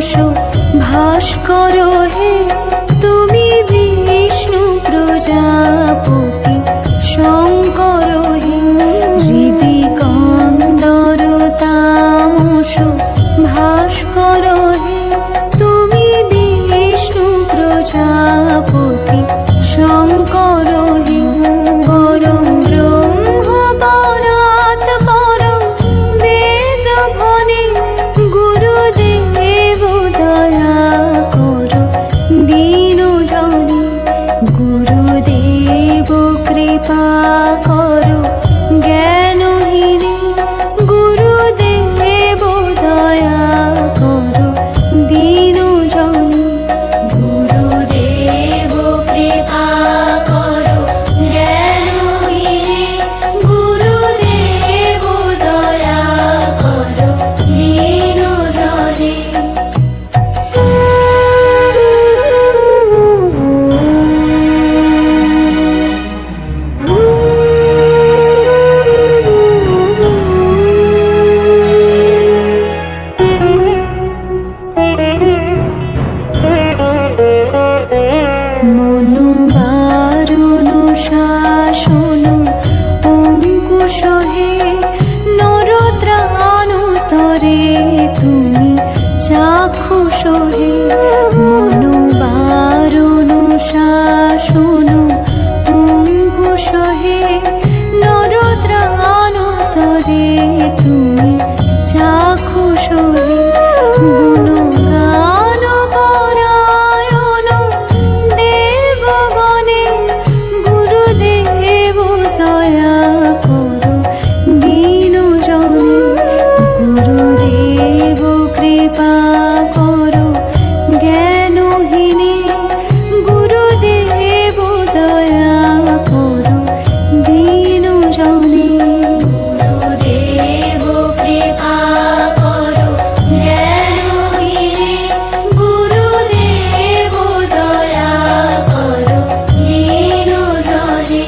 তামস ভাস্কর হে তুমি বিষ্ণু প্রজাপতি শঙ্কর হে হৃদি কন্দর তামস ভাস্কর হে তুমি বিষ্ণু প্রজাপতি শঙ্কর হে পরম ব্রহ্ম পরাৎ পরম বেদ ভনে গুরুদেব দয়া কর দীন জনে গুরুদেব কৃপা কর জ্ঞানহীনে গুরুদেব দয়া কর দীন জনে গুরুদেব কৃপা কর জ্ঞানহীনে গুরুদেব দয়া কর দীন জনে মনু বারুণ শাসন অঙ্কুশ হে নরত্রাণ তরে তুমি চাক্ষুষ হে মনু বারুণ শাসন অঙ্কুশ হে নরত্রাণ তরে তুমি চাক্ষুষ হে গুণগান পরায়ণ দেবগণে গুরুদেব দয়া কর দীন জনে গুরুদেব কৃপা কর জ্ঞানহীনে গুরুদেব দয়া কর দীন জনে গুরুদেব কৃপা কর জ্ঞানহীনে গুরুদেব দয়া কর দীন জনে